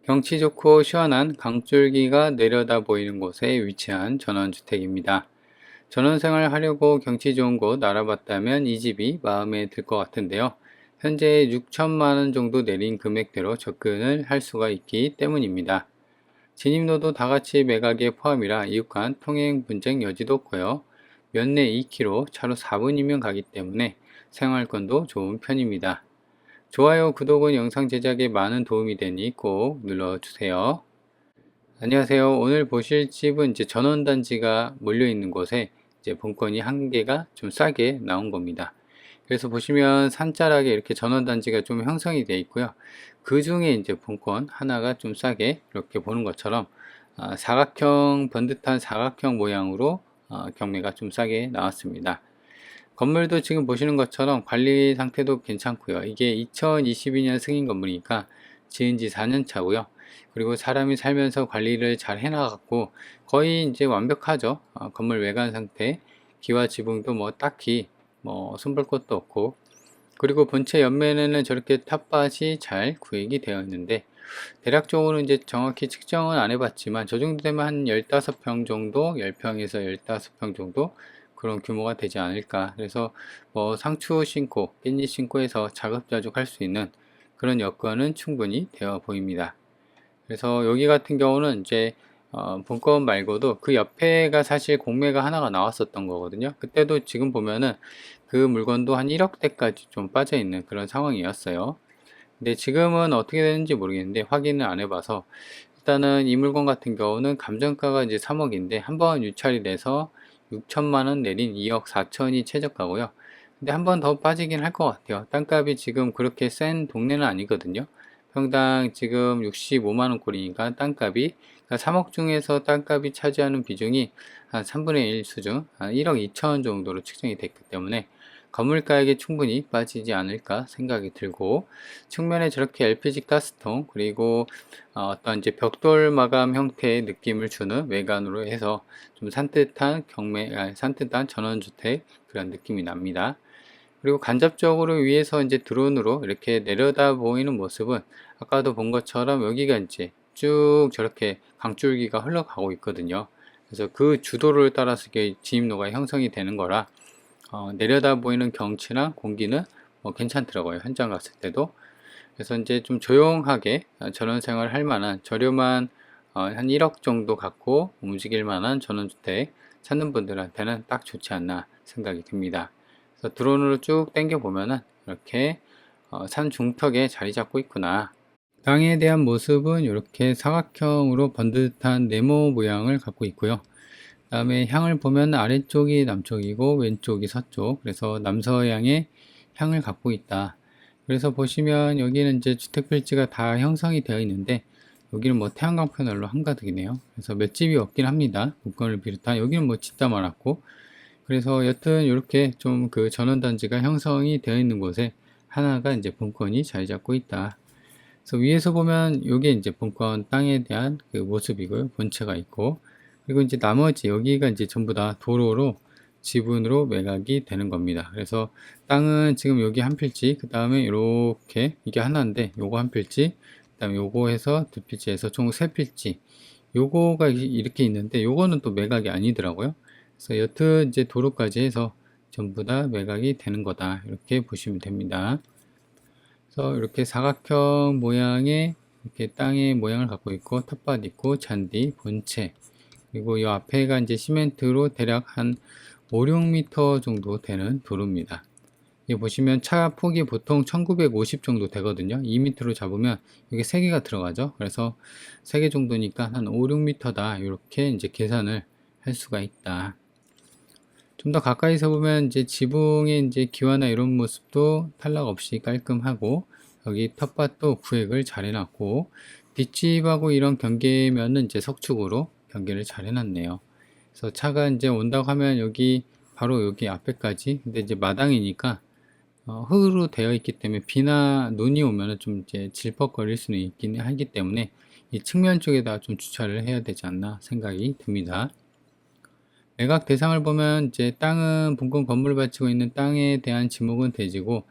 경치 좋고 시원한 강줄기가 내려다 보이는 곳에 위치한 전원주택입니다. 전원생활 하려고 경치 좋은 곳 알아봤다면 이 집이 마음에 들 것 같은데요. 현재 6천만원 정도 내린 금액대로 접근을 할 수가 있기 때문입니다. 진입로도 다같이 매각에 포함이라 이웃 간 통행 분쟁 여지도 없고요. 면내 2km, 차로 4분이면 가기 때문에 생활권도 좋은 편입니다. 좋아요, 구독은 영상 제작에 많은 도움이 되니 꼭 눌러주세요. 안녕하세요. 오늘 보실 집은 이제 전원단지가 몰려있는 곳에 이제 본건이 한 개가 좀 싸게 나온 겁니다. 그래서 보시면 산자락에 이렇게 전원단지가 좀 형성이 되어 있고요. 그 중에 이제 본건 하나가 좀 싸게 이렇게 보는 것처럼 사각형, 번듯한 사각형 모양으로 경매가 좀 싸게 나왔습니다. 건물도 지금 보시는 것처럼 관리 상태도 괜찮고요. 이게 2022년 승인 건물이니까 지은 지 4년 차고요. 그리고 사람이 살면서 관리를 잘 해나갔고 거의 이제 완벽하죠. 건물 외관 상태, 기와 지붕도 뭐 딱히 뭐 손볼 것도 없고, 그리고 본체 옆면에는 저렇게 탑밭이 잘 구획이 되어 있는데 대략적으로 이제 정확히 측정은 안 해봤지만 저 정도 되면 한 15평 정도, 10평에서 15평 정도 그런 규모가 되지 않을까. 그래서 뭐 상추 심고 깻잎 심고 해서 자급자족할 수 있는 그런 여건은 충분히 되어 보입니다. 그래서 여기 같은 경우는 이제 본건 말고도 그 옆에가 사실 공매가 하나가 나왔었던 거거든요. 그때도 지금 보면은 그 물건도 한 1억대까지 좀 빠져 있는 그런 상황이었어요. 근데 지금은 어떻게 되는지 모르겠는데 확인을 안 해봐서, 일단은 이 물건 같은 경우는 감정가가 이제 3억인데 한번 유찰이 돼서 6천만 원 내린 2억 4천이 최저가고요. 근데 한 번 더 빠지긴 할 것 같아요. 땅값이 지금 그렇게 센 동네는 아니거든요. 평당 지금 65만 원 꼴이니까 땅값이, 그러니까 3억 중에서 땅값이 차지하는 비중이 한 3분의 1 수준, 한 1억 2천 정도로 측정이 됐기 때문에 건물가액이 충분히 빠지지 않을까 생각이 들고, 측면에 저렇게 LPG 가스통, 그리고 어떤 이제 벽돌 마감 형태의 느낌을 주는 외관으로 해서 좀 산뜻한 산뜻한 전원주택 그런 느낌이 납니다. 그리고 간접적으로 위에서 이제 드론으로 이렇게 내려다 보이는 모습은 아까도 본 것처럼 여기가 이제 쭉 저렇게 강줄기가 흘러가고 있거든요. 그래서 그 주도를 따라서 이게 진입로가 형성이 되는 거라 내려다 보이는 경치랑 공기는 뭐 괜찮더라고요. 현장 갔을 때도. 그래서 이제 좀 조용하게 전원 생활 할 만한 저렴한 한 1억 정도 갖고 움직일 만한 전원주택 찾는 분들한테는 딱 좋지 않나 생각이 듭니다. 그래서 드론으로 쭉 당겨 보면은 이렇게 산 중턱에 자리 잡고 있구나. 땅에 대한 모습은 이렇게 사각형으로 번듯한 네모 모양을 갖고 있고요. 그 다음에 향을 보면 아래쪽이 남쪽이고 왼쪽이 서쪽, 그래서 남서향의 향을 갖고 있다. 그래서 보시면 여기는 이제 주택 필지가 다 형성이 되어 있는데 여기는 뭐 태양광 패널로 한가득이네요. 그래서 몇 집이 없긴 합니다. 북건을 비롯한 여기는 뭐 진짜 많았고, 그래서 여튼 이렇게 좀 그 전원단지가 형성이 되어 있는 곳에 하나가 이제 본건이 자리 잡고 있다. 그래서 위에서 보면 이게 이제 본건 땅에 대한 그 모습이고요. 본체가 있고, 그리고 이제 나머지 여기가 이제 전부 다 도로로 지분으로 매각이 되는 겁니다. 그래서 땅은 지금 여기 한 필지, 그 다음에 이렇게 이게 하나인데 요거 한 필지, 그 다음에 요거 해서 두 필지 해서 총 세 필지, 요거가 이렇게 있는데 요거는 또 매각이 아니더라고요. 그래서 여튼 이제 도로까지 해서 전부 다 매각이 되는 거다, 이렇게 보시면 됩니다. 그래서 이렇게 사각형 모양의 이렇게 땅의 모양을 갖고 있고 텃밭 있고 잔디, 본체, 그리고 이 앞에가 이제 시멘트로 대략 한 5, 6m 정도 되는 도로입니다. 여기 보시면 차 폭이 보통 1950 정도 되거든요. 2m로 잡으면 여기 3개가 들어가죠. 그래서 3개 정도니까 한 5, 6m다. 이렇게 이제 계산을 할 수가 있다. 좀 더 가까이서 보면 이제 지붕의 이제 기와나 이런 모습도 탈락 없이 깔끔하고, 여기 텃밭도 구획을 잘 해놨고, 뒷집하고 이런 경계면은 이제 석축으로 경계를 잘 해놨네요. 그래서 차가 이제 온다고 하면 여기 바로 여기 앞에까지, 근데 이제 마당이니까 흙으로 되어 있기 때문에 비나 눈이 오면은 좀 이제 질퍽거릴 수는 있긴 하기 때문에 이 측면 쪽에다 좀 주차를 해야 되지 않나 생각이 듭니다. 매각 대상을 보면 이제 땅은 분권 건물을 바치고 있는 땅에 대한 지목은 대지고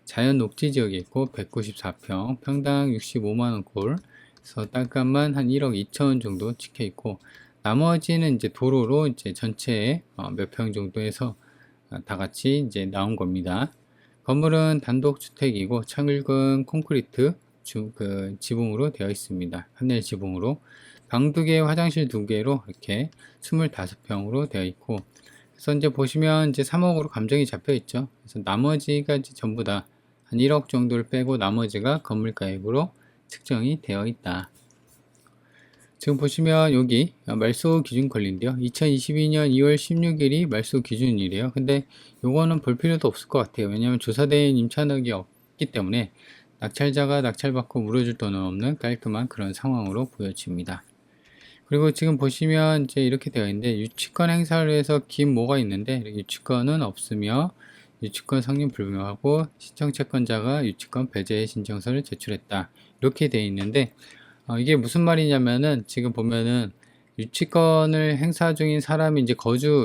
자연 녹지 지역이 있고 194평, 평당 65만원 꼴, 그래서 땅값만 한 1억 2천 정도 찍혀 있고, 나머지는 이제 도로로 이제 전체에 몇 평 정도 해서 다 같이 이제 나온 겁니다. 건물은 단독주택이고 철근 콘크리트 지붕으로 되어 있습니다. 판넬 지붕으로. 방 2개, 화장실 2개로 이렇게 25평으로 되어 있고, 그래서 이제 보시면 이제 3억으로 감정이 잡혀 있죠. 그래서 나머지가 이제 전부 다 한 1억 정도를 빼고 나머지가 건물가액으로 측정이 되어 있다. 지금 보시면 여기 말소 기준 권리인데요. 2022년 2월 16일이 말소 기준일이에요. 근데 요거는 볼 필요도 없을 것 같아요. 왜냐하면 조사된 임차력이 없기 때문에 낙찰자가 낙찰받고 물어줄 돈은 없는 깔끔한 그런 상황으로 보여집니다. 그리고 지금 보시면 이제 이렇게 되어 있는데, 유치권 행사를 해서 긴 뭐가 있는데 유치권은 없으며 유치권 성립 불명하고 신청 채권자가 유치권 배제 신청서를 제출했다, 이렇게 되어 있는데, 이게 무슨 말이냐면은 지금 보면은 유치권을 행사 중인 사람이 이제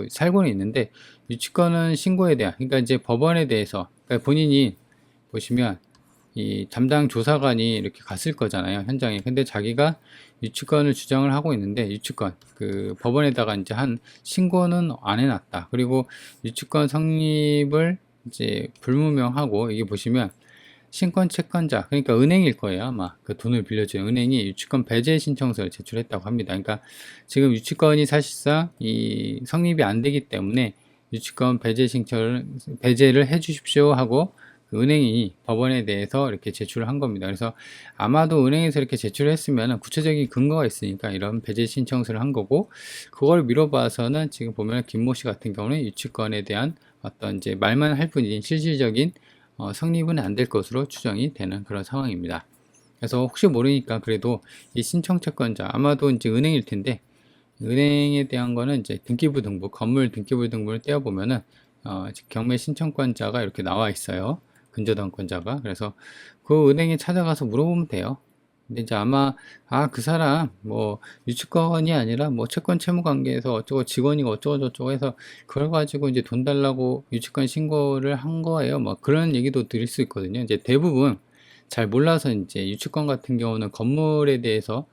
살고는 있는데, 유치권은 신고에 대한, 그러니까 이제 법원에 대해서, 그러니까 본인이 보시면 이 담당 조사관이 이렇게 갔을 거잖아요, 현장에. 근데 자기가 유치권을 주장을 하고 있는데, 유치권 그 법원에다가 이제 한 신고는 안 해놨다. 그리고 유치권 성립을 이제 불무명하고, 이게 보시면 신권 채권자, 그러니까 은행일 거예요. 아마 그 돈을 빌려준 은행이 유치권 배제 신청서를 제출했다고 합니다. 그러니까 지금 유치권이 사실상 이 성립이 안 되기 때문에 유치권 배제를 해 주십시오 하고 그 은행이 법원에 대해서 이렇게 제출을 한 겁니다. 그래서 아마도 은행에서 이렇게 제출을 했으면 구체적인 근거가 있으니까 이런 배제 신청서를 한 거고, 그걸 미뤄봐서는 지금 보면 김모 씨 같은 경우는 유치권에 대한 어떤 이제 말만 할 뿐인 실질적인 성립은 안 될 것으로 추정이 되는 그런 상황입니다. 그래서 혹시 모르니까 그래도 이 신청 채권자, 아마도 이제 은행일 텐데, 은행에 대한 거는 이제 등기부 등본, 건물 등기부 등본을 떼어보면은 경매 신청권자가 이렇게 나와 있어요. 근저당권자가. 그래서 그 은행에 찾아가서 물어보면 돼요. 근데 이제 아마 그 사람 뭐 유치권이 아니라 뭐 채권 채무 관계에서 어쩌고 직원이고 어쩌고 저쩌고 해서 그걸 가지고 이제 돈 달라고 유치권 신고를 한 거예요. 뭐 그런 얘기도 드릴 수 있거든요. 이제 대부분 잘 몰라서 이제 유치권 같은 경우는 건물에 대해서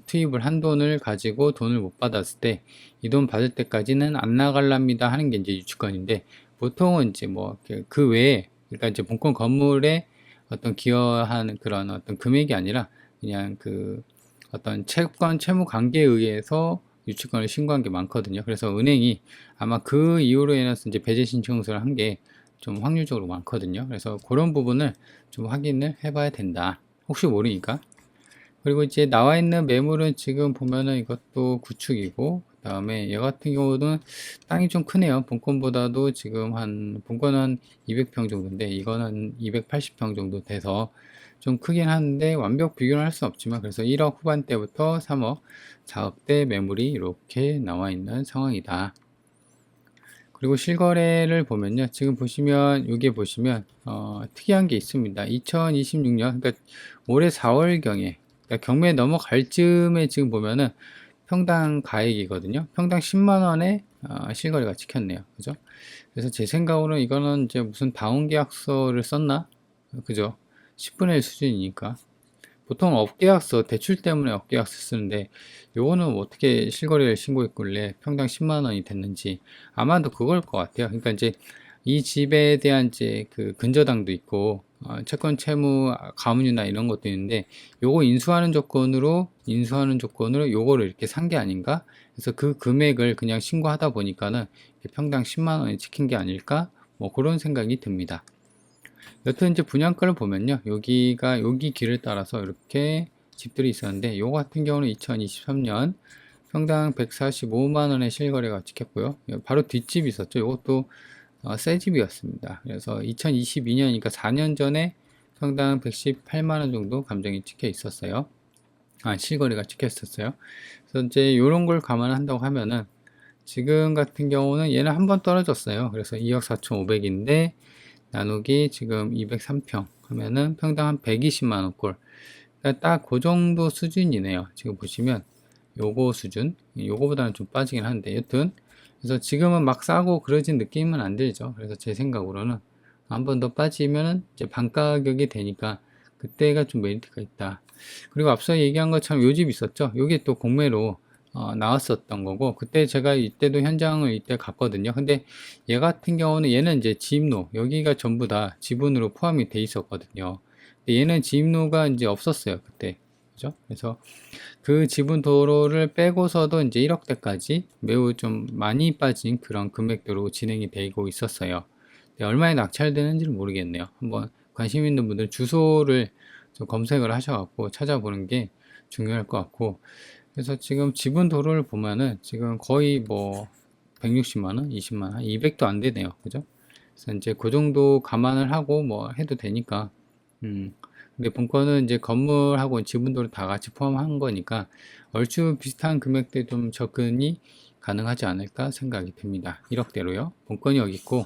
투입을 한 돈을 가지고 돈을 못 받았을 때 이 돈 받을 때까지는 안 나갈랍니다 하는 게 이제 유치권인데, 보통은 이제 뭐 그 외에, 그러니까 이제 본권 건물에 어떤 기여하는 그런 어떤 금액이 아니라 그냥 그 어떤 채권 채무 관계에 의해서 유치권을 신고한 게 많거든요. 그래서 은행이 아마 그 이유로 인해서 이제 배제 신청서를 한 게 좀 확률적으로 많거든요. 그래서 그런 부분을 좀 확인을 해봐야 된다, 혹시 모르니까. 그리고 이제 나와 있는 매물은 지금 보면은 이것도 구축이고, 그 다음에 얘 같은 경우는 땅이 좀 크네요. 본권보다도 지금 본권은 한 200평 정도인데 이거는 280평 정도 돼서 좀 크긴 한데 완벽 비교는 할 수 없지만, 그래서 1억 후반대부터 3억, 4억대 매물이 이렇게 나와 있는 상황이다. 그리고 실거래를 보면요, 지금 보시면 여기에 보시면 특이한 게 있습니다. 2026년, 그러니까 올해 4월경에, 그러니까 경매 넘어갈 즈음에 지금 보면은 평당 가액이거든요. 평당 10만원에 실거래가 찍혔네요. 그죠? 그래서 제 생각으로는 이거는 이제 무슨 다운계약서를 썼나? 그죠? 10분의 1 수준이니까. 보통 업계약서, 대출 때문에 업계약서 쓰는데 요거는 어떻게 실거래를 신고했길래 평당 10만원이 됐는지, 아마도 그걸 것 같아요. 그러니까 이제 이 집에 대한 이제 그 근저당도 있고 채권 채무 가문이나 이런 것도 있는데, 요거 인수하는 조건으로 요거를 이렇게 산 게 아닌가. 그래서 그 금액을 그냥 신고하다 보니까는 평당 10만원이 찍힌 게 아닐까, 뭐 그런 생각이 듭니다. 여튼 이제 분양가를 보면요, 여기 길을 따라서 이렇게 집들이 있었는데, 요거 같은 경우는 2023년 평당 145만원의 실거래가 찍혔고요. 바로 뒷집이 있었죠. 이것도 새 집이었습니다. 그래서 2022년이니까 4년 전에 평당 118만원 정도 감정이 찍혀 있었어요. 실거래가 찍혀 있었어요. 그래서 이제 요런 걸 감안한다고 하면은 지금 같은 경우는 얘는 한번 떨어졌어요. 그래서 2억 4,500인데 나누기 지금 203평 하면은 평당 한 120만원 꼴. 그러니까 딱 그 정도 수준이네요. 지금 보시면 요거 수준, 요거보다는 좀 빠지긴 한데, 여튼 그래서 지금은 막 싸고 그러진 느낌은 안 들죠. 그래서 제 생각으로는 한 번 더 빠지면은 이제 반가격이 되니까 그때가 좀 메리트가 있다. 그리고 앞서 얘기한 것처럼 요 집 있었죠. 요게 또 공매로 나왔었던 거고, 그때 제가 이때도 현장을 이때 갔거든요. 근데 얘 같은 경우는 얘는 이제 지입로, 여기가 전부 다 지분으로 포함이 돼 있었거든요. 근데 얘는 지입로가 이제 없었어요, 그때. 그죠? 그래서 그 지분 도로를 빼고서도 이제 1억대까지 매우 좀 많이 빠진 그런 금액대로 진행이 되고 있었어요. 근데 얼마에 낙찰되는지는 모르겠네요. 한번 관심 있는 분들 주소를 좀 검색을 하셔갖고 찾아보는 게 중요할 것 같고, 그래서 지금 지분 도로를 보면은 지금 거의 뭐 160만원, 20만원, 200도 안 되네요. 그죠? 그래서 이제 그 정도 감안을 하고 뭐 해도 되니까, 근데 본권은 이제 건물하고 지분도를 다 같이 포함한 거니까 얼추 비슷한 금액대 좀 접근이 가능하지 않을까 생각이 듭니다. 1억대로요. 본권이 여기 있고,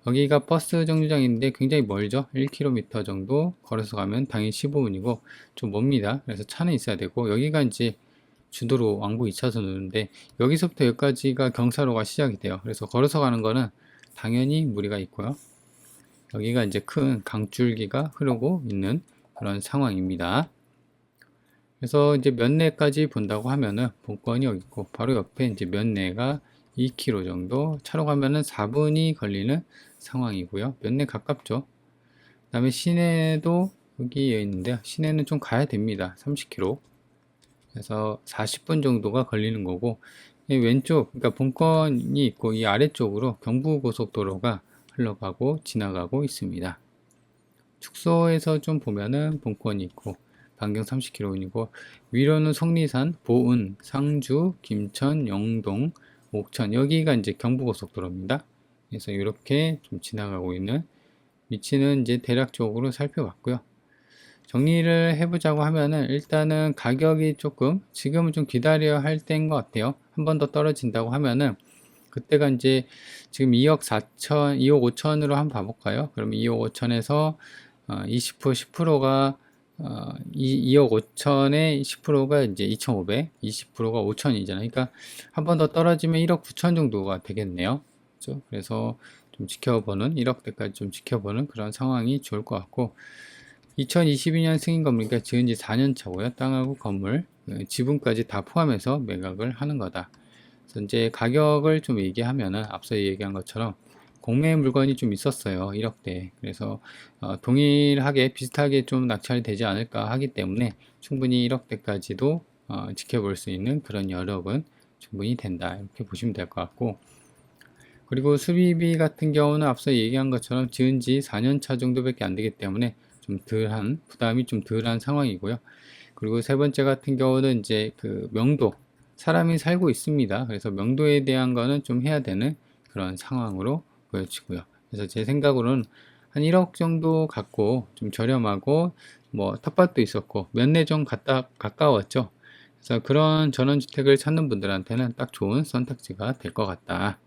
여기가 버스 정류장인데 굉장히 멀죠. 1km 정도 걸어서 가면 당연히 15분이고 좀 멉니다. 그래서 차는 있어야 되고, 여기가 이제 주도로 왕복 2차선인데 여기서부터 여기까지가 경사로가 시작이 돼요. 그래서 걸어서 가는 거는 당연히 무리가 있고요. 여기가 이제 큰 강줄기가 흐르고 있는 그런 상황입니다. 그래서 이제 면내까지 본다고 하면은 본권이 여기 있고, 바로 옆에 이제 면내가 2km 정도, 차로 가면은 4분이 걸리는 상황이고요. 면내 가깝죠. 그 다음에 시내도 여기에 있는데요. 시내는 좀 가야 됩니다. 30km. 그래서 40분 정도가 걸리는 거고, 이 왼쪽, 그러니까 본권이 있고 이 아래쪽으로 경부고속도로가 흘러가고 지나가고 있습니다. 축소에서 좀 보면은 본권이 있고 반경 30km이고, 위로는 속리산, 보은, 상주, 김천, 영동, 옥천, 여기가 이제 경부고속도로입니다. 그래서 이렇게 좀 지나가고 있는 위치는 이제 대략적으로 살펴봤고요. 정리를 해보자고 하면은 일단은 가격이 조금 지금은 좀 기다려야 할 때인 것 같아요. 한 번 더 떨어진다고 하면은 그때가 이제 지금 2억 4천, 2억 5천으로 한번 봐볼까요? 그러면 2억 5천에서 20%, 10%가 2억 5천에 10%가 이제 2,500, 20%가 5천이잖아요. 그러니까 한 번 더 떨어지면 1억 9천 정도가 되겠네요. 그렇죠? 그래서 좀 지켜보는, 1억대까지 좀 지켜보는 그런 상황이 좋을 것 같고, 2022년 승인 건물, 그러니까 지은 지 4년 차고요. 땅하고 건물, 지분까지 다 포함해서 매각을 하는 거다. 그래서 이제 가격을 좀 얘기하면은 앞서 얘기한 것처럼 공매 물건이 좀 있었어요. 1억대. 그래서 동일하게 비슷하게 좀 낙찰이 되지 않을까 하기 때문에 충분히 1억대까지도 지켜볼 수 있는 그런 여력은 충분히 된다. 이렇게 보시면 될 것 같고, 그리고 수리비 같은 경우는 앞서 얘기한 것처럼 지은 지 4년 차 정도밖에 안 되기 때문에 좀 덜한, 부담이 좀 덜한 상황이고요. 그리고 세 번째 같은 경우는 이제 그 명도, 사람이 살고 있습니다. 그래서 명도에 대한 거는 좀 해야 되는 그런 상황으로 보여지고요. 그래서 제 생각으로는 한 1억 정도 갖고 좀 저렴하고 뭐 텃밭도 있었고 면내 좀 가까웠죠. 그래서 그런 전원주택을 찾는 분들한테는 딱 좋은 선택지가 될 것 같다.